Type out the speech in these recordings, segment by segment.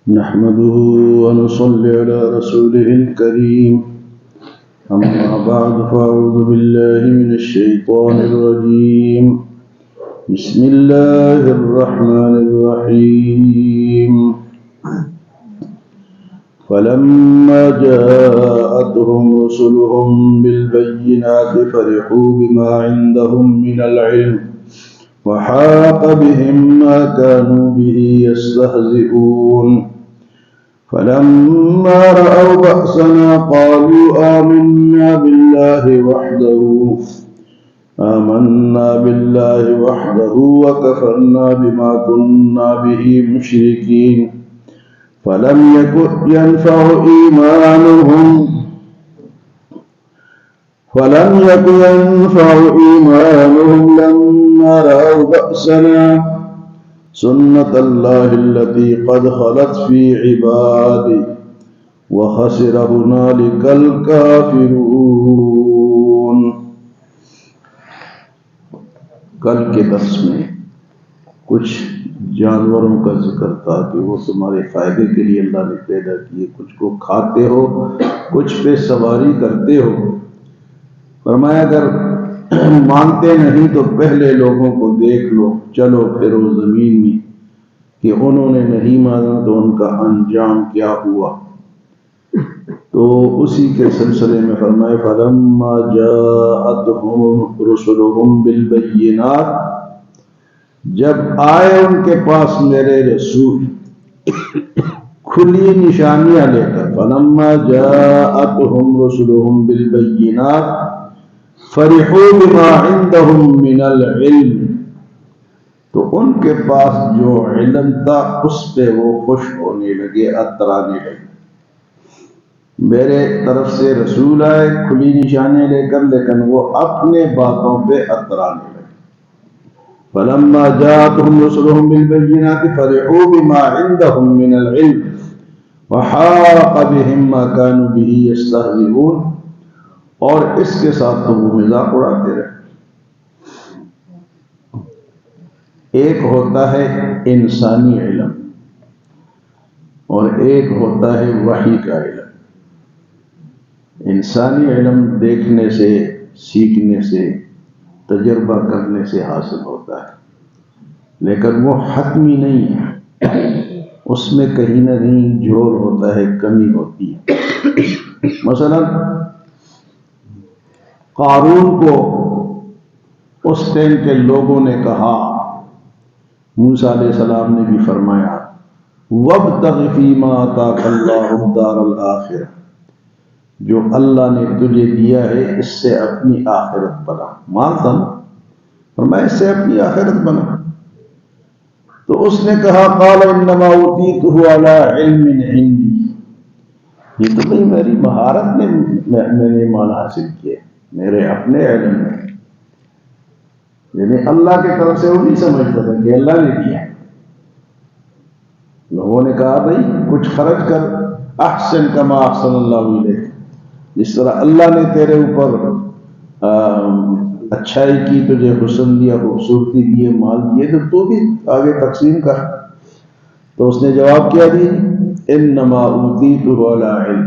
نحمده ونصلي على رسوله الكريم أما بعد فأعوذ بالله من الشيطان الرجيم بسم الله الرحمن الرحيم فلما جاءتهم رسلهم بالبينات فرحوا بما عندهم من العلم وحاق بهم ما كانوا به يستهزئون فلما رأوا بأسنا قالوا آمنا بالله وحده وكفرنا بما كنا به مشركين فلم يكن ينفعهم إيمانهم لما رأوا بأسنا سنة الله التي قد خلت في عبادي وخسر هنالك الكافرون. کل کے درس میں کچھ جانوروں کا ذکر تھا کہ وہ تمہارے فائدے کے لیے اللہ نے پیدا کیے، کچھ کو کھاتے ہو، کچھ پہ سواری کرتے ہو. فرمایا اگر مانتے نہیں تو پہلے لوگوں کو دیکھ لو، چلو پھرو زمین میں کہ انہوں نے نہیں مانا تو ان کا انجام کیا ہوا. تو اسی کے سلسلے میں فرمائے فَلَمَّا جَاءَتْهُمْ رُسُلُهُمْ بِالْبَيِّنَاتِ، جب آئے ان کے پاس میرے رسول کھلی نشانیاں لے کر. فَلَمَّا جَاءَتْهُمْ رُسُلُهُمْ بِالْبَيِّنَاتِ فَرِحُوا بِمَا عِندَهُمْ مِنَ الْعِلْمِ، تو ان کے پاس جو علم تھا اس پہ وہ خوش ہونے لگے، اترانے لگے. میرے طرف سے رسول آئے کھلی نشانیاں لے کر، لیکن وہ اپنے باتوں پہ اترانے لگے. فَلَمَّا جَاءَتْهُمْ رُسُلُهُمْ بِالْبَيِّنَاتِ فَرِحُوا بِمَا عِندَهُمْ مِنَ الْعِلْمِ وَحَاقَ بِهِمْ مَا كَانُوا بِهِ يَسْتَهْزِئُونَ، اور اس کے ساتھ تو وہ مذاق اڑاتے رہے. ایک ہوتا ہے انسانی علم اور ایک ہوتا ہے وحی کا علم. انسانی علم دیکھنے سے، سیکھنے سے، تجربہ کرنے سے حاصل ہوتا ہے، لیکن وہ حتمی نہیں ہے، اس میں کہیں نہ کہیں جھول ہوتا ہے، کمی ہوتی ہے. مثلا قارون کو اس ٹائم کے لوگوں نے کہا، موسیٰ علیہ السلام نے بھی فرمایا وَابْتَغِ فِيمَا آتَاكَ اللَّهُ الدَّارَ الْآخِرَةَ، جو اللہ نے تجھے دیا ہے اس سے اپنی آخرت بنا. مانتا نا، فرمایا اس سے اپنی آخرت بنا. تو اس نے کہا قَالَ إِنَّمَا أُوتِيتُهُ عَلَىٰ عِلْمٍ عِنْدِي، یہ تو نہیں میری مہارت میں نے مال حاصل کیے، میرے اپنے علم میں. یعنی اللہ کی طرف سے وہ نہیں سمجھتا تھا کہ اللہ نے دیا. لوگوں نے کہا بھائی کچھ خرچ کر، احسن کما احسن اللہ الیک، جس طرح اللہ نے تیرے اوپر اچھائی کی، تجھے حسن دیا، خوبصورتی دیے، مال دیے، تو بھی آگے تقسیم کر. تو اس نے جواب کیا دی انما اوتیتہ علی علم.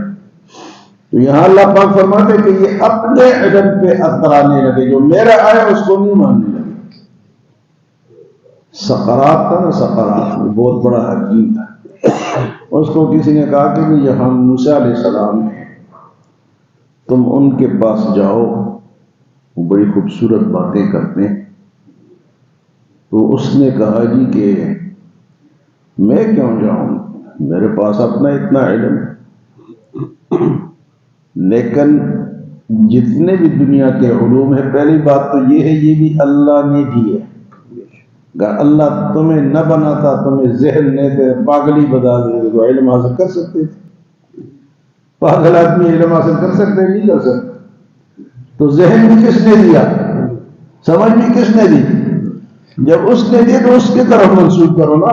تو یہاں اللہ پاک فرماتے کہ یہ اپنے علم پہ اترانے لگے، جو میرا آیا اس کو نہیں ماننے لگے. سقرات تھا نا، سقرات بہت بڑا حکیم تھا. اس کو کسی نے کہا کہ یہاں موسیٰ علیہ السلام ہیں، تم ان کے پاس جاؤ، وہ بڑی خوبصورت باتیں کرتے ہیں. تو اس نے کہا جی کہ میں کیوں جاؤں، میرے پاس اپنا اتنا علم ہے. لیکن جتنے بھی دنیا کے علوم ہے، پہلی بات تو یہ ہے یہ بھی اللہ نے دی ہے. اگر اللہ تمہیں نہ بناتا، تمہیں ذہن نہیں دے، پاگلی بتا دے تو علم حاصل کر سکتے تھے. پاگل آدمی علم حاصل کر سکتے نہیں کر سکتے. تو ذہن بھی کس نے دیا، سمجھ بھی کس نے دی. جب اس نے دی تو اس کی طرف منسوخ کرو نا،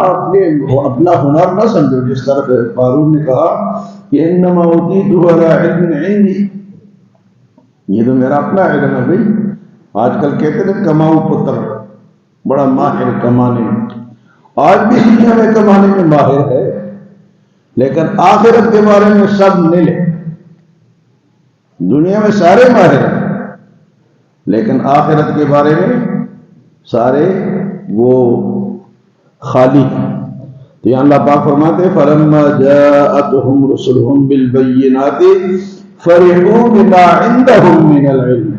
اپنا ہنر نہ سمجھو. جس طرح قارون نے کہا کہ انما اوتیتہ علی علم عندی، یہ تو میرا اپنا علم ہے. بھائی آج کل کہتے ہیں کماؤ پتر، بڑا ماہر کمانے میں، آج بھی دنیا میں کمانے میں ماہر ہے، لیکن آخرت کے بارے میں سب نل ہے۔ دنیا میں سارے ماہر ہیں لیکن آخرت کے بارے میں سارے وہ خالی ہیں۔ تو یہاں اللہ پاک فرماتے ہیں فَلَمَّا جَاءَتْهُمْ رُسُلُهُمْ بِالْبَيِّنَاتِ فَرِحُوا بِمَا عِندَهُمْ مِنَ الْعِلْمِ،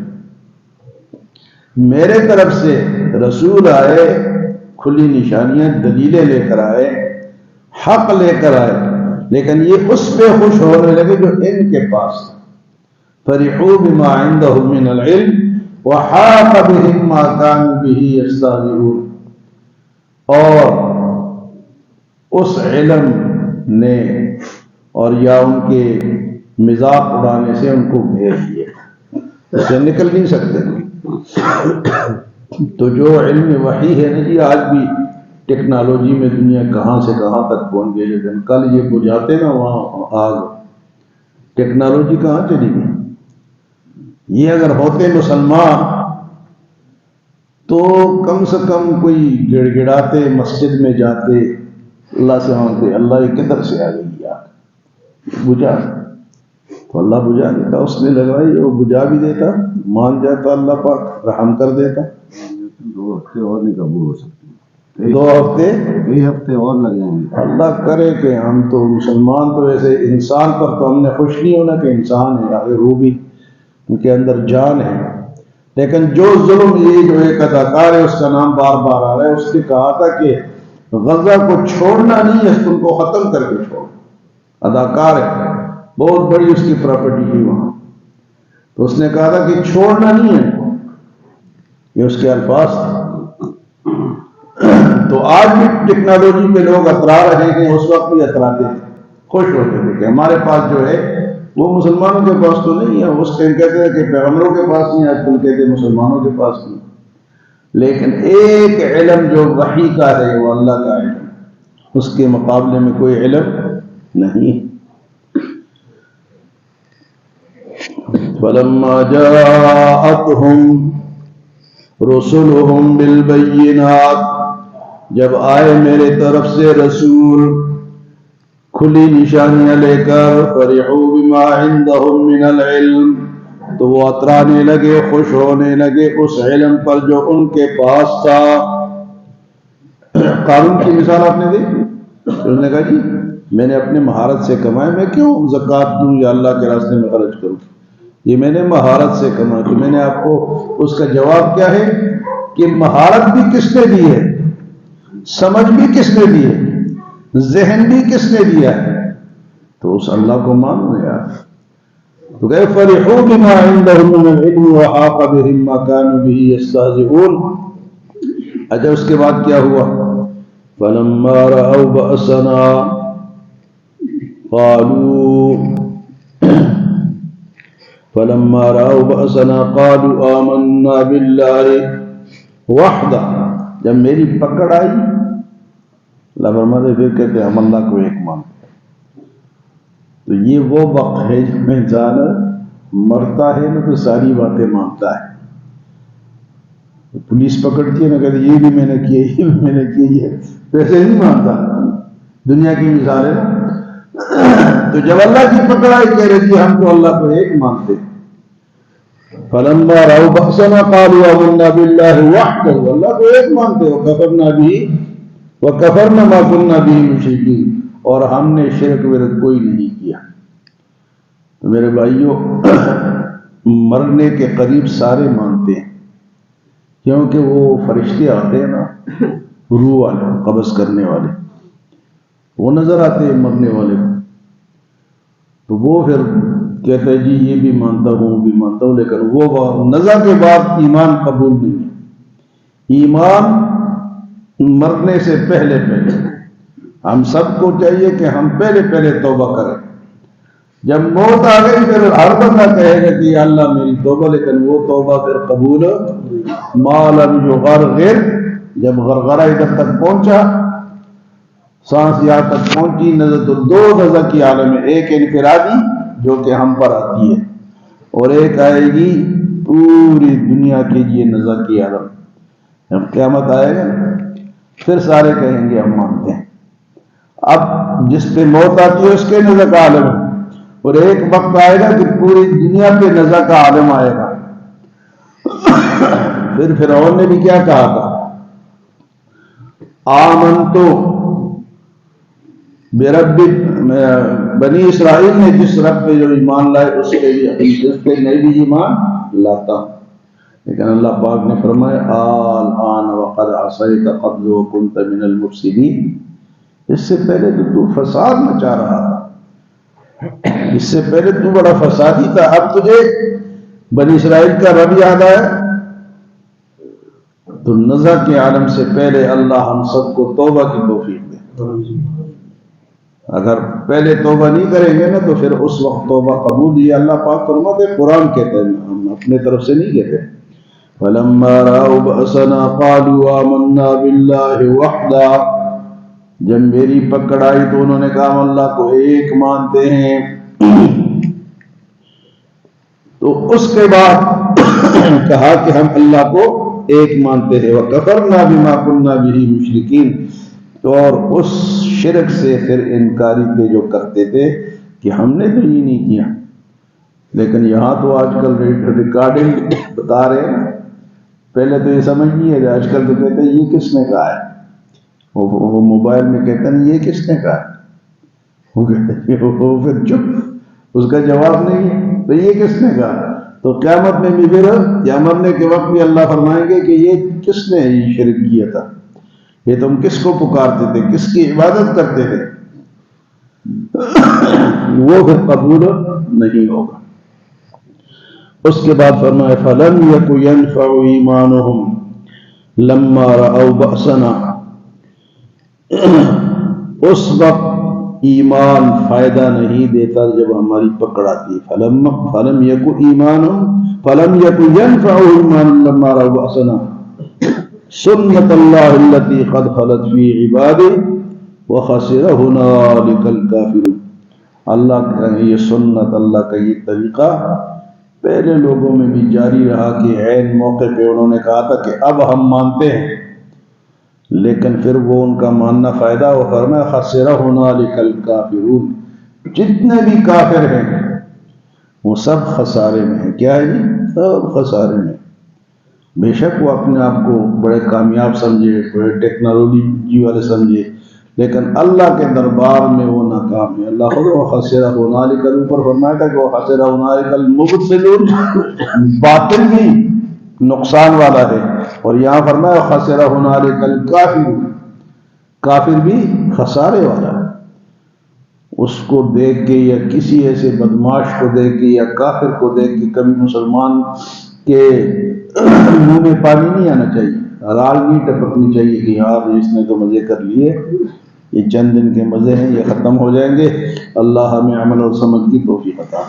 میرے طرف سے رسول آئے، کھلی نشانیاں دلیلیں لے کر آئے، حق لے کر آئے، لیکن یہ اس پہ خوش ہونے لگے جو ان کے پاس تھا۔ فَرِحُوا بِمَا عِندَهُمْ مِنَ الْعِلْمِ وَحَاقَ بِهِمْ مَا كَانُوا بِهِ يَسْتَهْزِئُونَ، اور اس علم نے اور یا ان کے مذاق اڑانے سے ان کو گھیر دیا، اس سے نکل نہیں سکتے۔ تو جو علم وحی ہے نا جی، آج بھی ٹیکنالوجی میں دنیا کہاں سے کہاں تک پہنچ گئی، لیکن کل یہ بجھاتے نا وہاں آگ، ٹیکنالوجی کہاں چلی گئی؟ یہ اگر ہوتے مسلمان تو کم سے کم کوئی گڑ گڑاتے مسجد میں جاتے، اللہ سے مانگتے اللہ یہ کدھر سے آ گئی یار بجھا، تو اللہ بجھا دیتا، اس نے لگائی وہ بجھا بھی دیتا، مان جاتا اللہ پاک رحم کر دیتا۔ 2 ہفتے اور نہیں قبول ہو سکتے، 2 ہفتے 2 ہفتے اور لگ جائیں گے۔ اللہ کرے کہ ہم تو مسلمان تو ایسے انسان پر تو ہم نے خوش نہیں ہونا کہ انسان ہے، آگے روح بھی ان کے اندر جان ہے، لیکن جو ظلم، یہ جو ایک اداکار ہے اس کا نام بار بار آ رہا ہے، اس نے کہا تھا کہ غزہ کو چھوڑنا نہیں ہے، ان کو ختم کر کے چھوڑ، اداکار ہے، بہت بڑی اس کی پراپرٹی تھی وہاں، تو اس نے کہا تھا کہ چھوڑنا نہیں ہے، یہ اس کے الفاظ تھے۔ تو آج بھی ٹیکنالوجی پہ لوگ اترا رہے ہیں، اس وقت بھی اتراتے تھے، خوش ہوتے تھے کہ ہمارے پاس جو ہے وہ مسلمانوں کے پاس تو نہیں ہے، اس ٹائم کہتے ہیں کہ پیغمبروں کے پاس نہیں، آج کل کہتے ہیں مسلمانوں کے پاس نہیں، لیکن ایک علم جو وحی کا ہے وہ اللہ کا علم، اس کے مقابلے میں کوئی علم نہیں۔ فَلَمَّا جَاءَتْهُمْ رُسُلُهُمْ بِالْبَيِّنَاتِ، جب آئے میرے طرف سے رسول کھلی نشانیاں لے کر، فَرِحُوا بِمَا عِندَهُمْ مِنَ الْعِلْمِ، تو وہ اترانے لگے، خوش ہونے لگے اس علم پر جو ان کے پاس تھا۔ قارون کی مثال آپ نے دیکھی، اس نے کہا جی میں نے اپنے مہارت سے کمایا، میں کیوں زکوٰۃ دوں یا اللہ کے راستے میں خرچ کروں، یہ میں نے مہارت سے کمایا۔ تو میں نے آپ کو اس کا جواب کیا ہے کہ مہارت بھی کس نے دی ہے، سمجھ بھی کس نے دی ہے، ذہن بھی کس نے دیا ہے، تو اس اللہ کو مانو یار۔ تو کہ فَرِحُوا بِمَا عِندَهُم مِّنَ الْعِلْمِ وَحَاقَ بِهِم مَّا كَانُوا بِهِ يَسْتَهْزِئُونَ۔ اچھا اس کے بعد کیا ہوا؟ فَلَمَّا رَأَوْا بَأْسَنَا قَالُوا آمَنَّا بِاللَّهِ وَحْدَهُ، جب میری پکڑ آئی، اللہ فرماتے پھر کہتے ہم اللہ کو ایک مانتے۔ تو یہ وہ وقت ہے جب انسان مرتا ہے نا تو ساری باتیں مانتا ہے۔ پولیس پکڑتی ہے نا، کہتے یہ بھی میں نے کیا، یہ بھی میں نے کیا، یہ ویسے نہیں مانتا، دنیا کی مثال ہے نا۔ تو جب اللہ کی پکڑ آئی کہہ رہے تھے ہم تو اللہ کو ایک مانتے۔ فَلَمَّا رَأَوْا بَأْسَنَا قَالُوا آمَنَّا بِاللَّهِ وَحْدَهُ، اللہ کو ایک مانتے، وَكَفَرْنَا مَا كُنَّا بِهِ مُشْرِكِينَ، اور ہم نے شرک ورک کوئی نہیں کیا۔ تو میرے بھائیوں، مرنے کے قریب سارے مانتے ہیں، کیونکہ وہ فرشتے آتے ہیں نا، روح والے، قبض کرنے والے، وہ نظر آتے ہیں مرنے والے کو، تو وہ پھر کہتے ہیں جی یہ بھی مانتا ہوں وہ بھی مانتا ہوں، لیکن وہ نظر کے بعد ایمان قبول نہیں ہے۔ ایمان مرنے سے پہلے ہم سب کو چاہیے کہ ہم پہلے توبہ کریں۔ جب موت آ گئی پھر ہر بندہ کہے گا کہ اللہ میری توبہ، لیکن وہ توبہ پھر قبول ما لم یغرغر، جب غرغرہ ادھر تک پہنچا، سانس یہاں تک پہنچی، نظر تو 2 نظر کی عالم ہے، ایک انفرادی جو کہ ہم پر آتی ہے، اور ایک آئے گی پوری دنیا کے لیے نظر کی عالم۔ جب قیامت آئے گا پھر سارے کہیں گے ہم مانتے ہیں. اب جس پہ موت آتی ہے اس کے نزا کا عالم ہے، اور ایک وقت آئے گا کہ پوری دنیا پہ نزا کا عالم آئے گا. پھر فرعون نے بھی کیا کہا تھا؟ آمنتو برب بنی اسرائیل نے جس رب پہ جو ایمان لائے اس پہ بھی، جس پہ نہیں بھی ایمان لاتا. لیکن اللہ پاک نے فرمایا الآن وقد عصیت قبل وکنت من المفسدین. اس سے پہلے تو فساد مچا رہا تھا، اس سے پہلے تو بڑا فسادی تھا، اب تجھے بنی اسرائیل کا رب یاد آیا. تو نزا کے عالم سے پہلے اللہ ہم سب کو توبہ کی توفیق دے. اگر پہلے توبہ نہیں کریں گے نا تو پھر اس وقت توبہ قبول. یہ اللہ پاک فرماتے ہیں، قرآن کہتے ہیں، ہم اپنے طرف سے نہیں کہتے. فَلَمَّا رَأَوْا بَأْسَنَا قَالُوا آمَنَّا بِاللَّهِ وَحْدَهُ. جب میری پکڑ آئی تو انہوں نے کہا ہم اللہ کو ایک مانتے ہیں. تو اس کے بعد کہا کہ ہم اللہ کو ایک مانتے ہیں. وَكَفَرْنَا بِمَا كُنَّا بِهِ مُشْرِكِينَ. اور اس شرک سے پھر انکاری پہ جو کرتے تھے کہ ہم نے تو یہ نہیں کیا. لیکن یہاں تو آج کل ریکارڈنگ بتا رہے ہیں، پہلے تو یہ سمجھ نہیں ہے، آج کل تو کہتے ہیں یہ کس نے کہا ہے. وہ موبائل میں کہتے ہیں یہ کس نے کہا ہے، وہ پھر چپ، اس کا جواب نہیں ہے تو یہ کس نے کہا. تو قیامت میں بھی پھر یا مرنے کے وقت بھی اللہ فرمائیں گے کہ یہ کس نے یہ شرک کیا تھا، یہ تم کس کو پکارتے تھے، کس کی عبادت کرتے تھے. وہ پھر قبول نہیں ہوگا. اس کے بعد فرمایا فَلَمْ يَكُ يَنْفَعُ إِيمَانُهُمْ لَمَّا رَأَوْا بَأْسَنَا. اس وقت ایمان فائدہ نہیں دیتا جب ہماری پکڑ آتی ہے. فَلَمْ يَكُ إِيمَانُهُمْ فَلَمْ يَكُ يَنْفَعُ إِيمَانُهُمْ لَمَّا رَأَوْا بَأْسَنَا سُنَّتَ اللَّهِ الَّتِي قَدْ خَلَتْ فِي عِبَادِهِ وَخَسِرَ هُنَالِكَ الْكَافِرُونَ. اللہ کا یہ سنت، اللہ کا یہ طریقہ پہلے لوگوں میں بھی جاری رہا کہ عین موقع پہ انہوں نے کہا تھا کہ اب ہم مانتے ہیں، لیکن پھر وہ ان کا ماننا فائدہ. وہ فرمایا خسر هنالک الکافرون. جتنے بھی کافر ہیں وہ سب خسارے میں ہیں. کیا ہے جی؟ سب خسارے میں. بے شک وہ اپنے آپ کو بڑے کامیاب سمجھے، بڑے ٹیکنالوجی والے سمجھے، لیکن اللہ کے دربار میں وہ ناکام ہے. اللہ خود وہ خسر هنالک اوپر فرمایا تھا کہ وہ خسر هنالک المبطلون، باطل بھی نقصان والا ہے، اور یہاں فرمایا خسر هنالک الکافرون، کافر بھی خسارے والا ہے. اس کو دیکھ کے یا کسی ایسے بدماش کو دیکھ کے یا کافر کو دیکھ کے کبھی مسلمان کے منہ میں پانی نہیں آنا چاہیے، حلال نہیں ٹپکنی چاہیے کہ یار اس نے تو مزے کر لیے، یہ چند دن کے مزے ہیں، یہ ختم ہو جائیں گے. اللہ ہمیں عمل اور سمجھ کی توفیق عطا.